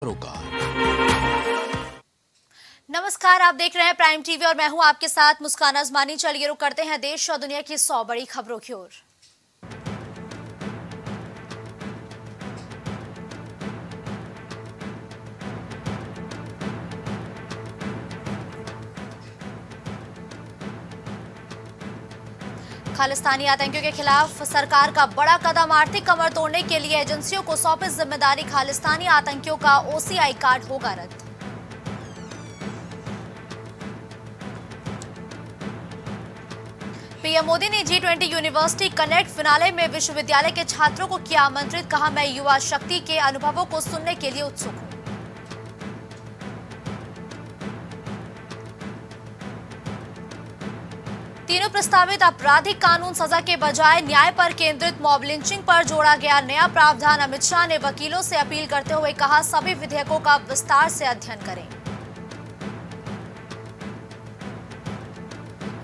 का। नमस्कार, आप देख रहे हैं प्राइम टीवी और मैं हूं आपके साथ मुस्कान अजमानी। चलिए रुक करते हैं देश और दुनिया की 100 बड़ी खबरों की ओर। खालिस्तानी आतंकियों के खिलाफ सरकार का बड़ा कदम। आर्थिक कमर तोड़ने के लिए एजेंसियों को सौंपी जिम्मेदारी। खालिस्तानी आतंकियों का ओसीआई कार्ड होगा रद्द। पीएम मोदी ने G20 यूनिवर्सिटी कनेक्ट फिनाले में विश्वविद्यालय के छात्रों को किया आमंत्रित। कहा, मैं युवा शक्ति के अनुभवों को सुनने के लिए उत्सुक हूं। तीनों प्रस्तावित आपराधिक कानून सजा के बजाय न्याय पर केंद्रित। मॉब लिंचिंग पर जोड़ा गया नया प्रावधान। अमित शाह ने वकीलों से अपील करते हुए कहा, सभी विधेयकों का विस्तार से अध्ययन करें।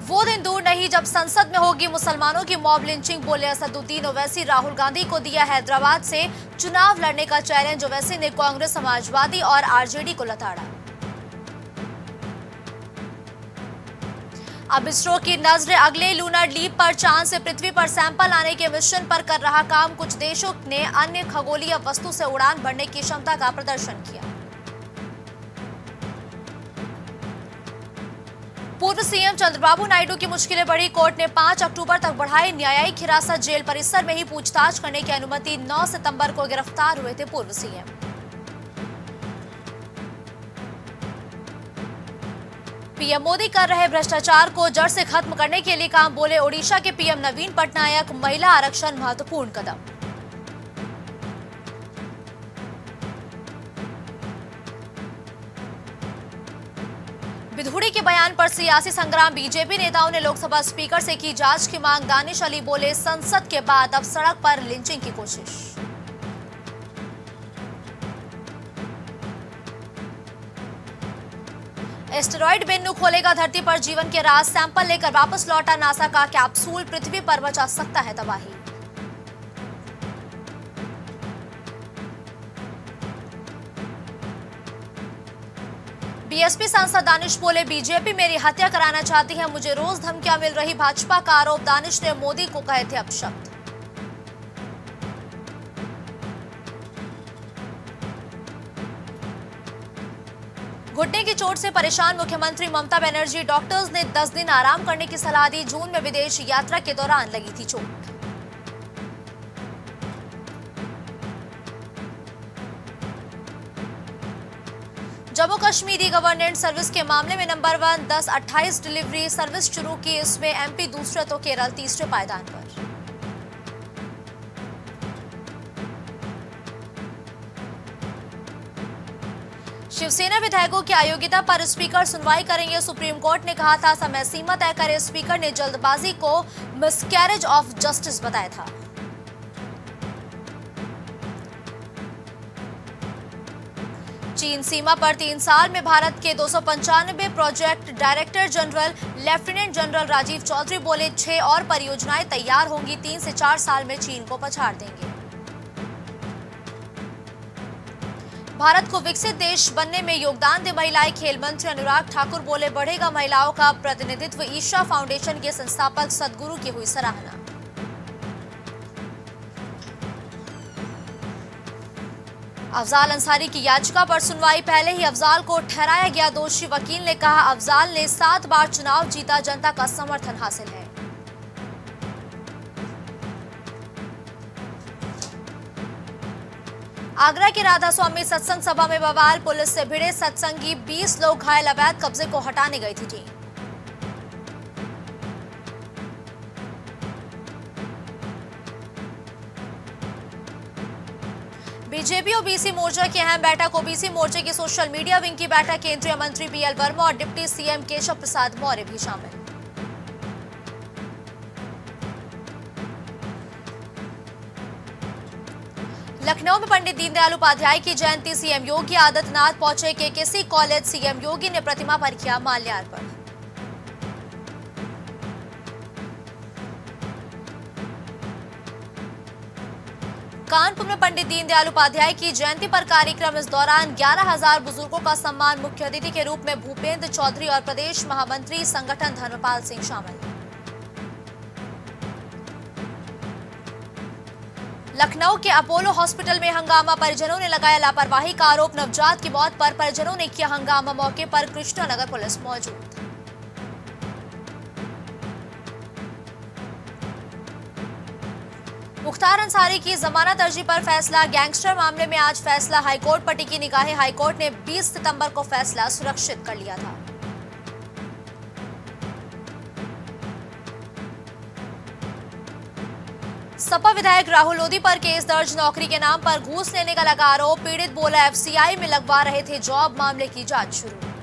वो दिन दूर नहीं जब संसद में होगी मुसलमानों की मॉब लिंचिंग, बोले असदुद्दीन ओवैसी। राहुल गांधी को दिया हैदराबाद से चुनाव लड़ने का चैलेंज। ओवैसी ने कांग्रेस, समाजवादी और आरजेडी को लताड़ा। अब इसरो की नजर अगले लूनर लीप पर। चांद से पृथ्वी पर सैंपल लाने के मिशन पर कर रहा काम। कुछ देशों ने अन्य खगोलीय वस्तु से उड़ान भरने की क्षमता का प्रदर्शन किया। पूर्व सीएम चंद्रबाबू नायडू की मुश्किलें बढ़ी। कोर्ट ने 5 अक्टूबर तक बढ़ाई न्यायिक हिरासत। जेल परिसर में ही पूछताछ करने की अनुमति। 9 सितंबर को गिरफ्तार हुए थे पूर्व सीएम। पीएम मोदी कर रहे भ्रष्टाचार को जड़ से खत्म करने के लिए काम, बोले ओडिशा के पीएम नवीन पटनायक। महिला आरक्षण महत्वपूर्ण कदम। विधुड़ी के बयान पर सियासी संग्राम। बीजेपी नेताओं ने लोकसभा स्पीकर से की जांच की मांग। दानिश अली बोले, संसद के बाद अब सड़क पर लिंचिंग की कोशिश। एस्टेरॉइड बिन्नू खोलेगा धरती पर जीवन के राज। सैंपल लेकर वापस लौटा नासा का कैप्सूल। पृथ्वी पर मचा सकता है तबाही। बीएसपी सांसद दानिश बोले, बीजेपी मेरी हत्या कराना चाहती है। मुझे रोज धमकियां मिल रही, भाजपा का आरोप। दानिश ने मोदी को कहे थे अपशब्द। घुटने की चोट से परेशान मुख्यमंत्री ममता बनर्जी। डॉक्टर्स ने 10 दिन आराम करने की सलाह दी। जून में विदेश यात्रा के दौरान लगी थी चोट। जम्मू कश्मीरी गवर्नेंस सर्विस के मामले में नंबर 1 10-28 डिलीवरी सर्विस शुरू की। इसमें एमपी दूसरे तो केरल तीसरे पायदान पर। शिवसेना विधायकों की अयोग्यता पर स्पीकर सुनवाई करेंगे। सुप्रीम कोर्ट ने कहा था समय सीमा तय करे। स्पीकर ने जल्दबाजी को मिसकैरेज ऑफ जस्टिस बताया था। चीन सीमा पर 3 साल में भारत के 295 project. Director general lieutenant general Rajeev Chaudhary बोले, 6 और परियोजनाएं तैयार होंगी। 3 से 4 साल में चीन को पछाड़ देंगे। भारत को विकसित देश बनने में योगदान दे महिलाएं। खेल मंत्री अनुराग ठाकुर बोले, बढ़ेगा महिलाओं का प्रतिनिधित्व। ईशा फाउंडेशन के संस्थापक सदगुरु की हुई सराहना। अफजाल अंसारी की याचिका पर सुनवाई। पहले ही अफजाल को ठहराया गया दोषी। वकील ने कहा, अफजाल ने 7 बार चुनाव जीता, जनता का समर्थन हासिल है। आगरा के राधा स्वामी सत्संग सभा में बवाल। पुलिस से भिड़े सत्संगी। 20 लोग घायल। अवैध कब्जे को हटाने गई थी टीम। बीजेपी और ओबीसी मोर्चा की अहम बैठक। ओबीसी मोर्चे की सोशल मीडिया विंग की बैठक। केंद्रीय मंत्री बीएल वर्मा और डिप्टी सीएम केशव प्रसाद मौर्य भी शामिल। लखनऊ में पंडित दीनदयाल उपाध्याय की जयंती। सीएम योगी आदित्यनाथ पहुंचे केकेसी कॉलेज। सीएम योगी ने प्रतिमा पर किया माल्यार्पण। कानपुर में पंडित दीनदयाल उपाध्याय की जयंती पर कार्यक्रम। इस दौरान 11,000 बुजुर्गों का सम्मान। मुख्य अतिथि के रूप में भूपेंद्र चौधरी और प्रदेश महामंत्री संगठन धर्मपाल सिंह शामिल। लखनऊ के अपोलो हॉस्पिटल में हंगामा। परिजनों ने लगाया लापरवाही का आरोप। नवजात की मौत पर परिजनों ने किया हंगामा। मौके पर कृष्णानगर पुलिस मौजूद। मुख्तार अंसारी की जमानत अर्जी पर फैसला। गैंगस्टर मामले में आज फैसला। हाईकोर्ट पर टिकी निगाहें। हाईकोर्ट ने 20 सितंबर को फैसला सुरक्षित कर लिया था। सपा विधायक राहुल लोधी पर केस दर्ज। नौकरी के नाम पर घूस लेने का लगा आरोप। पीड़ित बोला एफसीआई में लगवा रहे थे जॉब। मामले की जांच शुरू।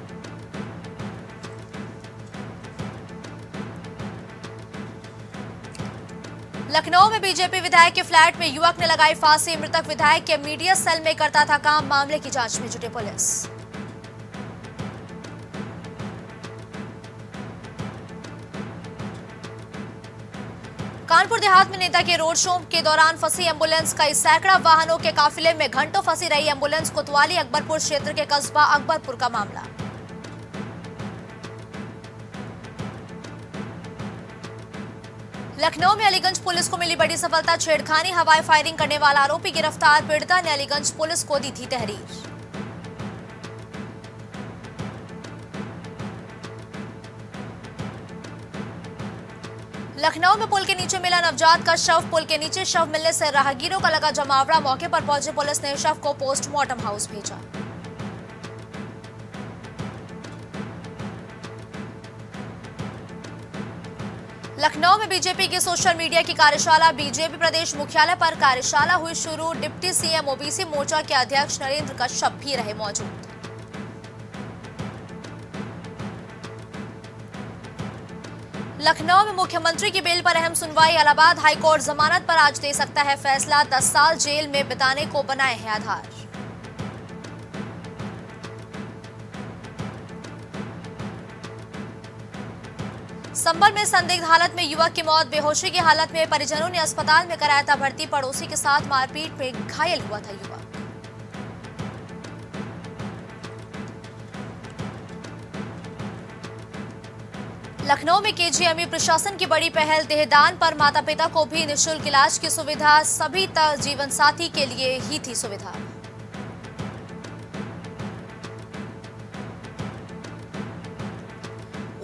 लखनऊ में बीजेपी विधायक के फ्लैट में युवक ने लगाई फांसी। मृतक विधायक के मीडिया सेल में करता था काम। मामले की जांच में जुटी पुलिस। कानपुर देहात में नेता के रोड शो के दौरान फंसी एम्बुलेंस। कई सैकड़ा वाहनों के काफिले में घंटों फंसी रही एम्बुलेंस। कोतवाली अकबरपुर क्षेत्र के कस्बा अकबरपुर का मामला। लखनऊ में अलीगंज पुलिस को मिली बड़ी सफलता। छेड़खानी हवाई फायरिंग करने वाला आरोपी गिरफ्तार। पीड़िता ने अलीगंज पुलिस को दी थी तहरीर। लखनऊ में पुल के नीचे मिला नवजात का शव। पुल के नीचे शव मिलने से राहगीरों का लगा जमावड़ा। मौके पर पहुंचे पुलिस ने शव को पोस्टमार्टम हाउस भेजा। लखनऊ में बीजेपी की सोशल मीडिया की कार्यशाला। बीजेपी प्रदेश मुख्यालय पर कार्यशाला हुई शुरू। डिप्टी सीएम ओबीसी मोर्चा के अध्यक्ष नरेंद्र कश्यप भी रहे मौजूद। लखनऊ में मुख्यमंत्री की बेल पर अहम सुनवाई। इलाहाबाद हाईकोर्ट जमानत पर आज दे सकता है फैसला। 10 साल जेल में बिताने को बनाए हैं आधार। संभल में संदिग्ध हालत में युवक की मौत। बेहोशी की हालत में परिजनों ने अस्पताल में कराया था भर्ती। पड़ोसी के साथ मारपीट में घायल हुआ था युवक। लखनऊ में केजीएमयू प्रशासन की बड़ी पहल। देहदान पर माता पिता को भी निःशुल्क इलाज की सुविधा। सभी जीवन साथी के लिए ही थी सुविधा।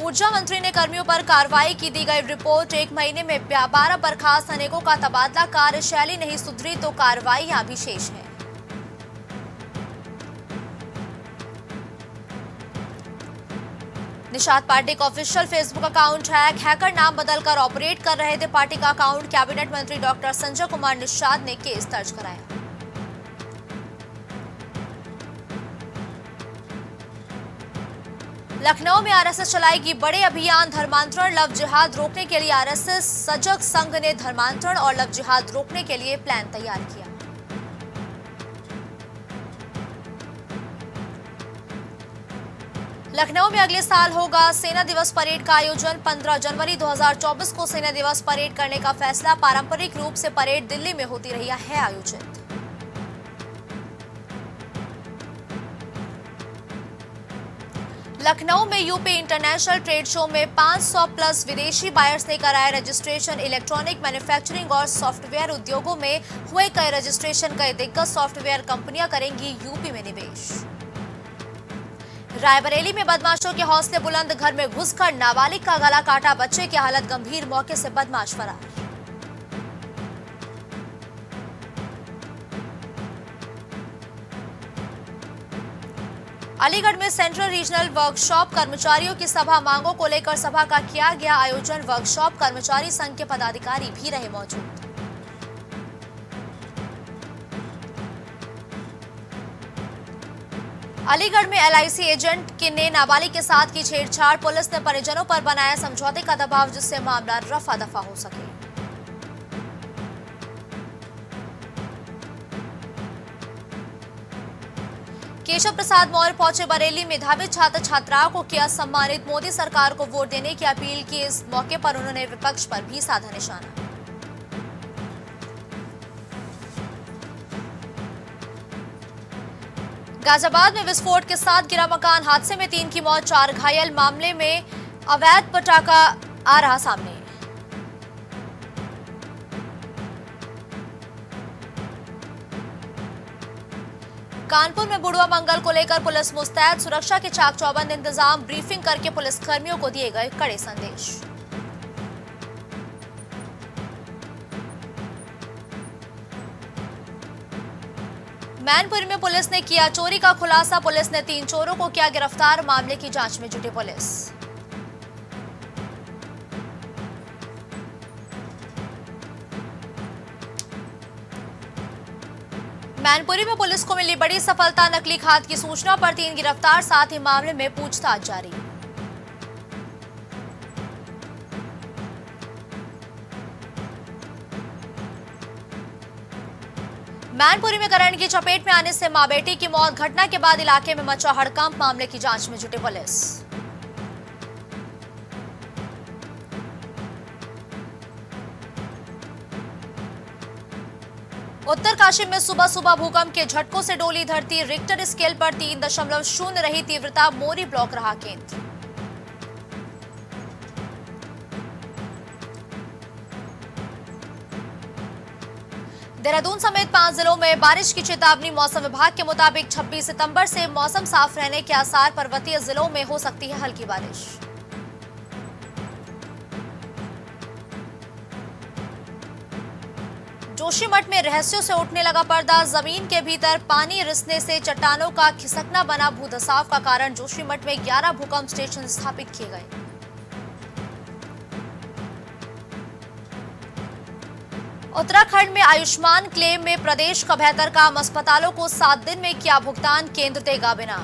ऊर्जा मंत्री ने कर्मियों पर कार्रवाई की। दी गई रिपोर्ट। 1 महीने में 12 बर्खास्त अनेकों का तबादला। कार्यशैली नहीं सुधरी तो कार्रवाइयां भी शेष है। निषाद पार्टी का ऑफिशियल फेसबुक अकाउंट हैकर नाम बदलकर ऑपरेट कर रहे थे पार्टी का अकाउंट। कैबिनेट मंत्री डॉक्टर संजय कुमार निषाद ने केस दर्ज कराया। लखनऊ में आरएसएस चलाएगी बड़े अभियान। धर्मांतरण लव जिहाद रोकने के लिए आरएसएस सजग संघ ने धर्मांतरण और लव जिहाद रोकने के लिए प्लान तैयार किया। लखनऊ में अगले साल होगा सेना दिवस परेड का आयोजन। 15 जनवरी 2024 को सेना दिवस परेड करने का फैसला। पारंपरिक रूप से परेड दिल्ली में होती रही है आयोजित। लखनऊ में यूपी इंटरनेशनल ट्रेड शो में 500 प्लस विदेशी बायर्स ने कराया रजिस्ट्रेशन। इलेक्ट्रॉनिक मैन्युफैक्चरिंग और सॉफ्टवेयर उद्योगों में हुए कई रजिस्ट्रेशन। कई दिग्गज सॉफ्टवेयर कंपनियां करेंगी यूपी में निवेश। रायबरेली में बदमाशों के हौसले बुलंद। घर में घुसकर नाबालिग का गला काटा। बच्चे की हालत गंभीर। मौके से बदमाश फरार। अलीगढ़ में सेंट्रल रीजनल वर्कशॉप कर्मचारियों की सभा। मांगों को लेकर सभा का किया गया आयोजन। वर्कशॉप कर्मचारी संघ के पदाधिकारी भी रहे मौजूद। अलीगढ़ में एलआईसी एजेंट ने नाबालिग के साथ की छेड़छाड़। पुलिस ने परिजनों पर बनाया समझौते का दबाव जिससे मामला रफा दफा हो सके। केशव प्रसाद मौर्य पहुंचे बरेली। मेधावी छात्र छात्राओं को किया सम्मानित। मोदी सरकार को वोट देने की अपील की। इस मौके पर उन्होंने विपक्ष पर भी साधा निशाना। गाजियाबाद में विस्फोट के साथ गिरा मकान, हादसे में 3 की मौत, 4 घायल। मामले में अवैध पटाखा आ रहा सामने। कानपुर में बुढ़वा मंगल को लेकर पुलिस मुस्तैद, सुरक्षा के चाक चौबंद इंतजाम, ब्रीफिंग करके पुलिस कर्मियों को दिए गए कड़े संदेश। मैनपुरी में पुलिस ने किया चोरी का खुलासा, पुलिस ने 3 चोरों को किया गिरफ्तार, मामले की जांच में जुटी पुलिस। मैनपुरी में पुलिस को मिली बड़ी सफलता, नकली खाद की सूचना पर 3 गिरफ्तार, साथ ही मामले में पूछताछ जारी। मैनपुरी में करंट की चपेट में आने से मां बेटी की मौत, घटना के बाद इलाके में मचा हड़कंप, मामले की जांच में जुटी पुलिस। उत्तरकाशी में सुबह सुबह भूकंप के झटकों से डोली धरती, रिक्टर स्केल पर 3.0 रही तीव्रता, मोरी ब्लॉक रहा केंद्र। देहरादून समेत 5 जिलों में बारिश की चेतावनी, मौसम विभाग के मुताबिक 26 सितंबर से मौसम साफ रहने के आसार, पर्वतीय जिलों में हो सकती है हल्की बारिश। जोशीमठ में रहस्यों से उठने लगा पर्दा, जमीन के भीतर पानी रिसने से चट्टानों का खिसकना बना भूधसाव का कारण, जोशीमठ में 11 भूकंप स्टेशन स्थापित किए गए। उत्तराखंड में आयुष्मान क्लेम में प्रदेश का बेहतर काम, अस्पतालों को 7 दिन में किया भुगतान, केंद्र देगा बिना।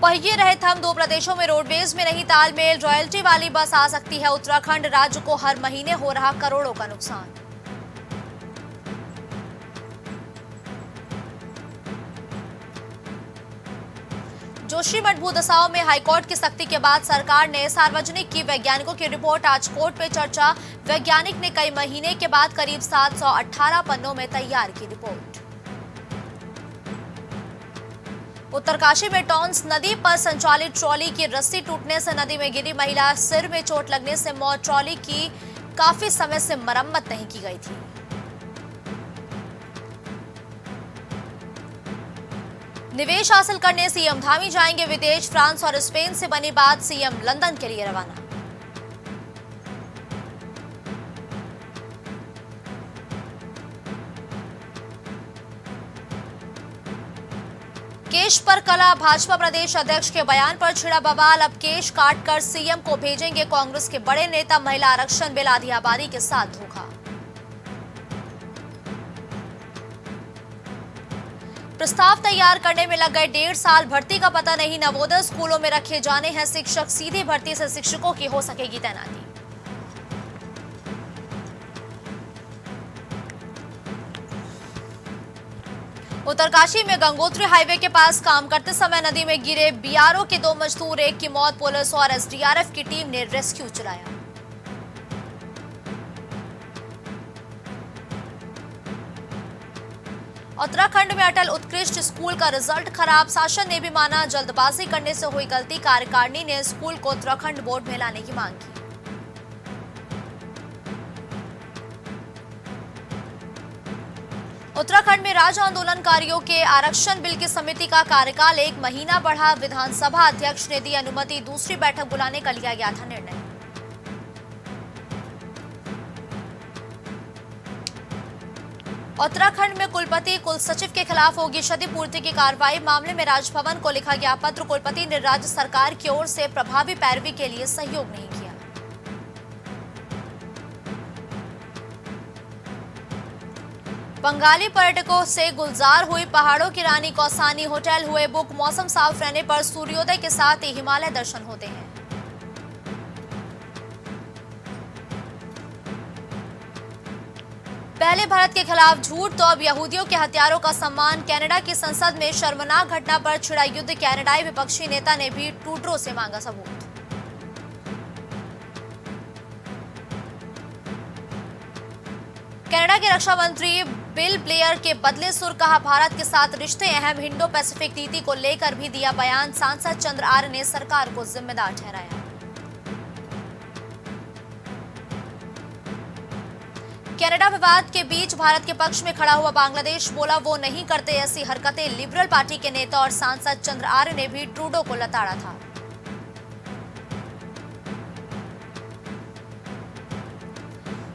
पहिए रहे थम, 2 प्रदेशों में रोडवेज में नहीं तालमेल, रॉयल्टी वाली बस आ सकती है उत्तराखंड, राज्य को हर महीने हो रहा करोड़ों का नुकसान। जोशीमठ भूदसाव में हाईकोर्ट की सख्ती के बाद सरकार ने सार्वजनिक की वैज्ञानिकों की रिपोर्ट, आज कोर्ट में चर्चा, वैज्ञानिक ने कई महीने के बाद करीब 718 पन्नों में तैयार की रिपोर्ट। उत्तरकाशी में टॉन्स नदी पर संचालित ट्रॉली की रस्सी टूटने से नदी में गिरी महिला, सिर में चोट लगने से मौत, ट्रॉली की काफी समय से मरम्मत नहीं की गई थी। निवेश हासिल करने सीएम धामी जाएंगे विदेश, फ्रांस और स्पेन से बनी बात, सीएम लंदन के लिए रवाना। केश पर कला, भाजपा प्रदेश अध्यक्ष के बयान पर छिड़ा बवाल, अब केश काटकर सीएम को भेजेंगे कांग्रेस के बड़े नेता, महिला आरक्षण बिल आधी आबादी के साथ धोखा। प्रस्ताव तैयार करने में लग गए 1.5 साल, भर्ती का पता नहीं, नवोदय स्कूलों में रखे जाने हैं शिक्षक, सीधी भर्ती से शिक्षकों की हो सकेगी तैनाती। उत्तरकाशी में गंगोत्री हाईवे के पास काम करते समय नदी में गिरे बीआरओ के 2 मजदूर, एक की मौत, पुलिस और एसडीआरएफ की टीम ने रेस्क्यू चलाया। उत्तराखंड में अटल उत्कृष्ट स्कूल का रिजल्ट खराब, शासन ने भी माना जल्दबाजी करने से हुई गलती, कार्यकारिणी ने स्कूल को उत्तराखंड बोर्ड में लाने की मांग की। उत्तराखंड में राज्य आंदोलनकारियों के आरक्षण बिल की समिति का कार्यकाल 1 महीना बढ़ा, विधानसभा अध्यक्ष ने दी अनुमति, दूसरी बैठक बुलाने का लिया गया था निर्णय। उत्तराखंड में कुलपति कुलसचिव के खिलाफ होगी क्षतिपूर्ति की कार्रवाई, मामले में राजभवन को लिखा गया पत्र, कुलपति ने राज्य सरकार की ओर से प्रभावी पैरवी के लिए सहयोग नहीं किया। बंगाली पर्यटकों से गुलजार हुई पहाड़ों की रानी कौसानी, होटल हुए बुक, मौसम साफ रहने पर सूर्योदय के साथ ही हिमालय दर्शन होते हैं। पहले भारत के खिलाफ झूठ तो अब यहूदियों के हत्यारों का सम्मान, कनाडा की संसद में शर्मनाक घटना पर छिड़ा युद्ध, कनाडाई विपक्षी नेता ने भी ट्रूडो से मांगा सबूत। कनाडा के रक्षा मंत्री बिल ब्लेयर के बदले सुर, कहा भारत के साथ रिश्ते अहम, इंडो पैसिफिक नीति को लेकर भी दिया बयान। सांसद चंद्र आर्य ने सरकार को जिम्मेदार ठहराया। कनाडा विवाद के बीच भारत के पक्ष में खड़ा हुआ बांग्लादेश बोला वो नहीं करते ऐसी हरकतें। लिबरल पार्टी के नेता और सांसद चंद्र आर्य ने भी ट्रूडो को लताड़ा था।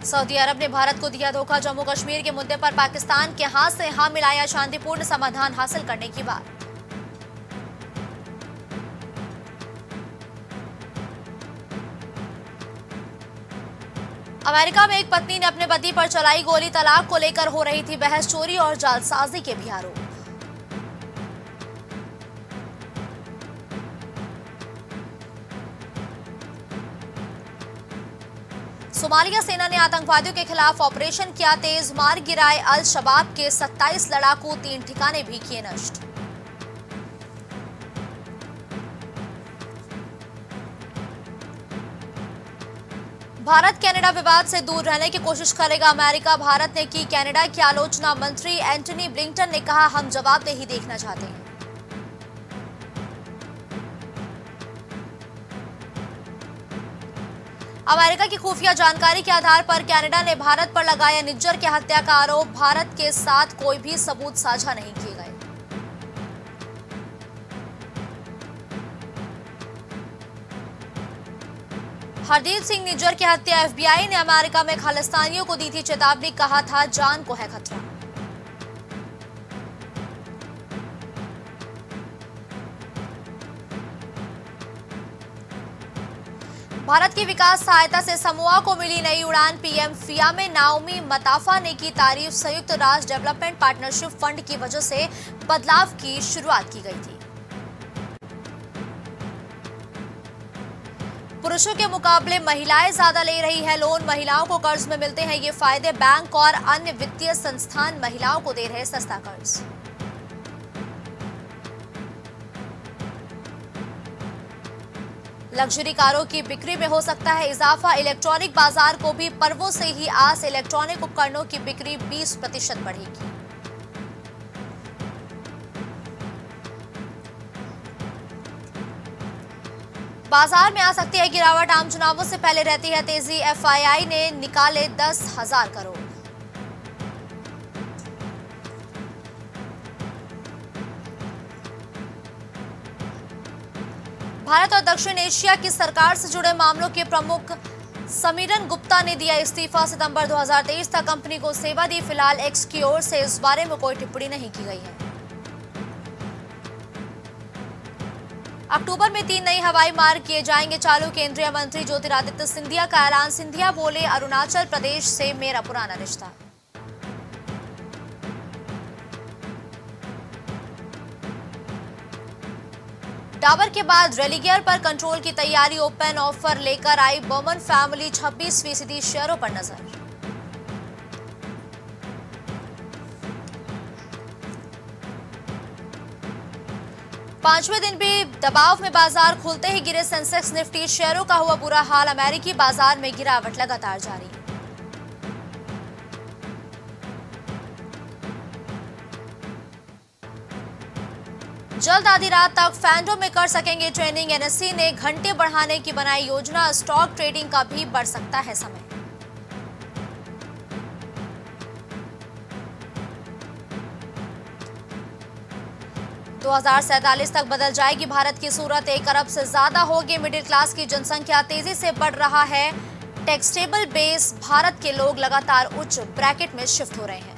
सऊदी अरब ने भारत को दिया धोखा, जम्मू कश्मीर के मुद्दे पर पाकिस्तान के हाथ से हां मिलाया, शांतिपूर्ण समाधान हासिल करने की बात। अमेरिका में एक पत्नी ने अपने पति पर चलाई गोली, तलाक को लेकर हो रही थी बहस, चोरी और जालसाजी के भी आरोप। सोमालिया सेना ने आतंकवादियों के खिलाफ ऑपरेशन किया तेज, मार गिराए अल शबाब के 27 लड़ाकू, 3 ठिकाने भी किए नष्ट। भारत कनाडा विवाद से दूर रहने की कोशिश करेगा अमेरिका, भारत ने की कनाडा की आलोचना। मंत्री एंटनी ब्लिंकन ने कहा हम जवाबदेही देखना चाहते हैं। अमेरिका की खुफिया जानकारी के आधार पर कनाडा ने भारत पर लगाया निज्जर की हत्या का आरोप, भारत के साथ कोई भी सबूत साझा नहीं किए गए। हरदीप सिंह निज्जर की हत्या, एफबीआई ने अमेरिका में खालिस्तानियों को दी थी चेतावनी, कहा था जान को है खतरा। भारत की विकास सहायता से समोआ को मिली नई उड़ान, पीएम फियामे नाओमी मताफा ने की तारीफ, संयुक्त राष्ट्र डेवलपमेंट पार्टनरशिप फंड की वजह से बदलाव की शुरुआत की गई थी। पुरुषों के मुकाबले महिलाएं ज्यादा ले रही है लोन, महिलाओं को कर्ज में मिलते हैं ये फायदे, बैंक और अन्य वित्तीय संस्थान महिलाओं को दे रहे सस्ता कर्ज। लग्जरी कारों की बिक्री में हो सकता है इजाफा, इलेक्ट्रॉनिक बाजार को भी पर्वों से ही आस, इलेक्ट्रॉनिक उपकरणों की बिक्री 20% बढ़ेगी। बाजार में आ सकती है गिरावट, आम चुनावों से पहले रहती है तेजी, एफआईआई ने निकाले 10,000 करोड़। भारत और दक्षिण एशिया की सरकार से जुड़े मामलों के प्रमुख समीरन गुप्ता ने दिया इस्तीफा, सितंबर 2023 तक कंपनी को सेवा दी, फिलहाल एक्स की ओर से इस बारे में कोई टिप्पणी नहीं की गई है। अक्टूबर में 3 नए हवाई मार्ग किए जाएंगे चालू, केंद्रीय मंत्री ज्योतिरादित्य सिंधिया का ऐलान, सिंधिया बोले अरुणाचल प्रदेश से मेरा पुराना रिश्ता। डाबर के बाद रेलिगेयर पर कंट्रोल की तैयारी, ओपन ऑफर लेकर आई बर्मन फैमिली, 26% शेयरों पर नजर। पांचवें दिन भी दबाव में बाजार, खुलते ही गिरे सेंसेक्स निफ्टी, शेयरों का हुआ बुरा हाल, अमेरिकी बाजार में गिरावट लगातार जारी। जल्द आधी रात तक फैंडो में कर सकेंगे ट्रेडिंग, एनएससी ने घंटे बढ़ाने की बनाई योजना, स्टॉक ट्रेडिंग का भी बढ़ सकता है समय। दो 2047 तक बदल जाएगी भारत की सूरत, 1 अरब से ज्यादा होगी मिडिल क्लास की जनसंख्या, तेजी से बढ़ रहा है टैक्सेबल बेस, भारत के लोग लगातार उच्च ब्रैकेट में शिफ्ट हो रहे हैं।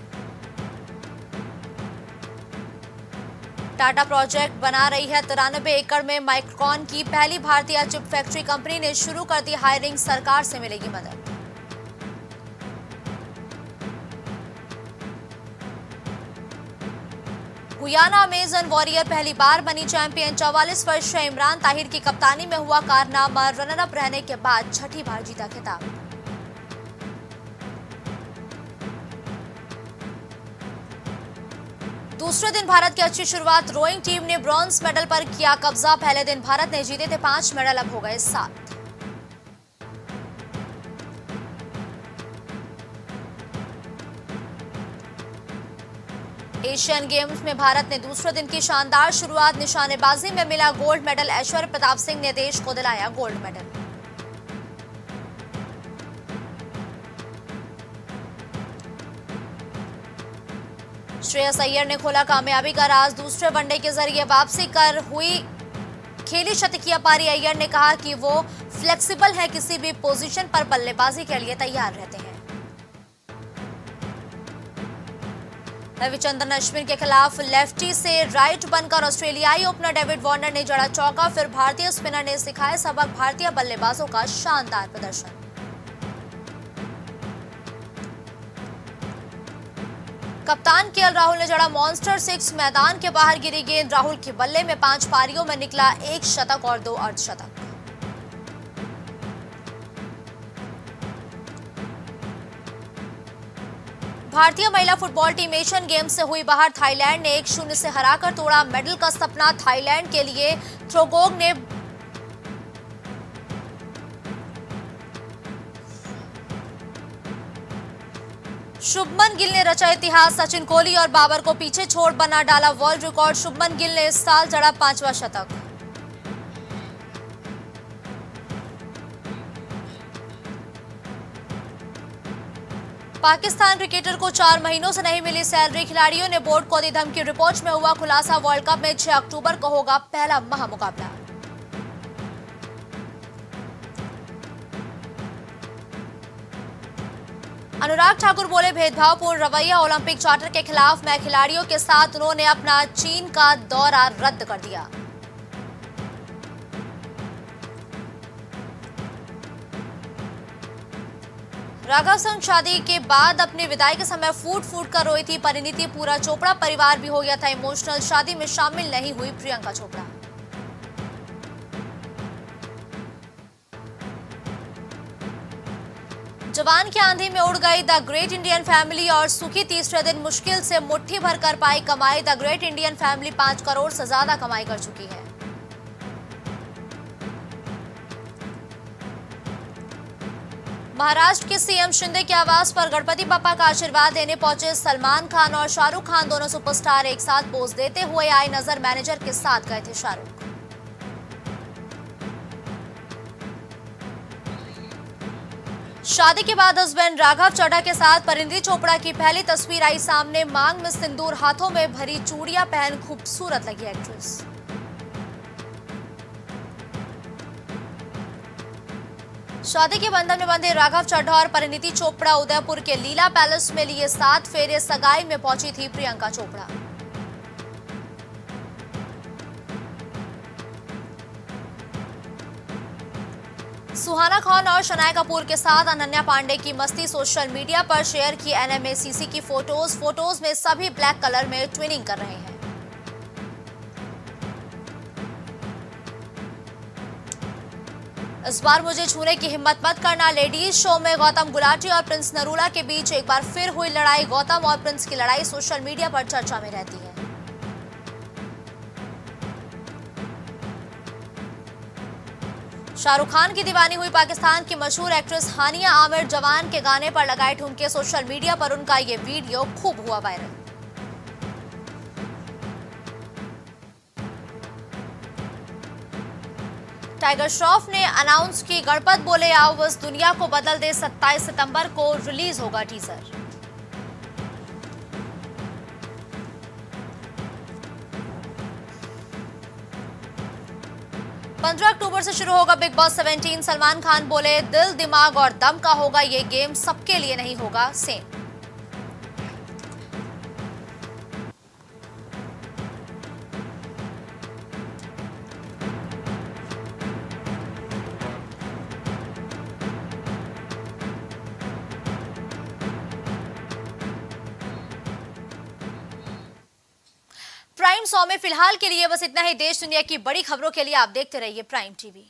टाटा प्रोजेक्ट बना रही है 93 एकड़ में माइक्रोन की पहली भारतीय चिप फैक्ट्री, कंपनी ने शुरू कर दी हायरिंग, सरकार से मिलेगी मदद। गुयाना अमेजन वॉरियर पहली बार बनी चैंपियन, 44 वर्षीय इमरान ताहिर की कप्तानी में हुआ कारनामा, रनर अप रहने के बाद छठी बार जीता खिताब। दूसरे दिन भारत की अच्छी शुरुआत, रोइंग टीम ने ब्रॉन्ज मेडल पर किया कब्जा, पहले दिन भारत ने जीते थे 5 मेडल, अब हो गए 7। एशियन गेम्स में भारत ने दूसरे दिन की शानदार शुरुआत। निशानेबाजी में मिला गोल्ड मेडल। ऐश्वर्य प्रताप सिंह ने देश को दिलाया गोल्ड मेडल। श्रेयस अय्यर ने खोला कामयाबी का राज। दूसरे वनडे के जरिए वापसी कर हुई खेली शतकीय पारी। अय्यर ने कहा कि वो फ्लेक्सिबल है, किसी भी पोजीशन पर बल्लेबाजी के लिए तैयार रहते हैं। रविचंद्रन अश्विन के खिलाफ लेफ्टी से राइट बनकर ऑस्ट्रेलियाई ओपनर डेविड वार्नर ने जड़ा चौका। फिर भारतीय स्पिनर ने सिखाया सबक। भारतीय बल्लेबाजों का शानदार प्रदर्शन। कप्तान केएल राहुल ने जड़ा मॉन्स्टर 6। मैदान के बाहर गिरी गेंद। राहुल के बल्ले में 5 पारियों में निकला 1 शतक और 2 अर्धशतक। भारतीय महिला फुटबॉल टीम एशियन गेम्स से हुई बाहर। थाईलैंड ने 1-0 से हराकर तोड़ा मेडल का सपना। थाईलैंड के लिए थ्रोगोग ने शुभमन गिल ने रचा इतिहास। सचिन कोहली और बाबर को पीछे छोड़ बना डाला वर्ल्ड रिकॉर्ड। शुभमन गिल ने इस साल जड़ा 5वां शतक। पाकिस्तान क्रिकेटर को 4 महीनों से नहीं मिली सैलरी। खिलाड़ियों ने बोर्ड को दी धमकी। रिपोर्ट में हुआ खुलासा। वर्ल्ड कप में 6 अक्टूबर को होगा पहला महामुकाबला। अनुराग ठाकुर बोले भेदभावपूर्ण रवैया ओलंपिक चार्टर के खिलाफ। मैं खिलाड़ियों के साथ। उन्होंने अपना चीन का दौरा रद्द कर दिया। राघव संग शादी के बाद अपनी विदाई के समय फूट फूट कर रोई थी परिणीति। पूरा चोपड़ा परिवार भी हो गया था इमोशनल। शादी में शामिल नहीं हुई प्रियंका चोपड़ा। जवान की आंधी में उड़ गई द ग्रेट इंडियन फैमिली और सुखी तीसरे दिन। मुश्किल से मुट्ठी भर कर पाई कमाई। The great Indian family 5 crore से ज्यादा कमाई कर चुकी है। महाराष्ट्र के सीएम शिंदे के आवास पर गणपति बप्पा का आशीर्वाद देने पहुंचे सलमान खान और शाहरुख खान। दोनों सुपरस्टार एक साथ पोज देते हुए आए नजर। मैनेजर के साथ गए थे शाहरुख। शादी के बाद हस्बैंड राघव चड्ढा के साथ परिणीति चोपड़ा की पहली तस्वीर आई सामने। मांग में सिंदूर, हाथों में भरी चूड़ियां पहन खूबसूरत लगी एक्ट्रेस। शादी के बंधन में बंधे राघव चड्ढा और परिणीति चोपड़ा उदयपुर के लीला पैलेस में लिए 7 फेरे। सगाई में पहुंची थी प्रियंका चोपड़ा। सुहाना खान और शनाया कपूर के साथ अनन्या पांडे की मस्ती सोशल मीडिया पर शेयर की एनएमएसीसी की फोटोज में सभी ब्लैक कलर में ट्विनिंग कर रहे हैं। इस बार मुझे छूने की हिम्मत मत करना। लेडीज शो में गौतम गुलाटी और प्रिंस नरूला के बीच एक बार फिर हुई लड़ाई। गौतम और प्रिंस की लड़ाई सोशल मीडिया पर चर्चा में रहती है। शाहरुख खान की दीवानी हुई पाकिस्तान की मशहूर एक्ट्रेस हानिया आमिर। जवान के गाने पर लगाए ठुमके। सोशल मीडिया पर उनका ये वीडियो खूब हुआ वायरल। टाइगर श्रॉफ ने अनाउंस की गणपत बोले आओ बस दुनिया को बदल दे। 27 सितंबर को रिलीज होगा टीजर। अक्टूबर से शुरू होगा बिग बॉस 17। सलमान खान बोले दिल, दिमाग और दम का होगा ये गेम, सबके लिए नहीं होगा सेम। प्राइम 100 में फिलहाल के लिए बस इतना ही। देश दुनिया की बड़ी खबरों के लिए आप देखते रहिए प्राइम टीवी।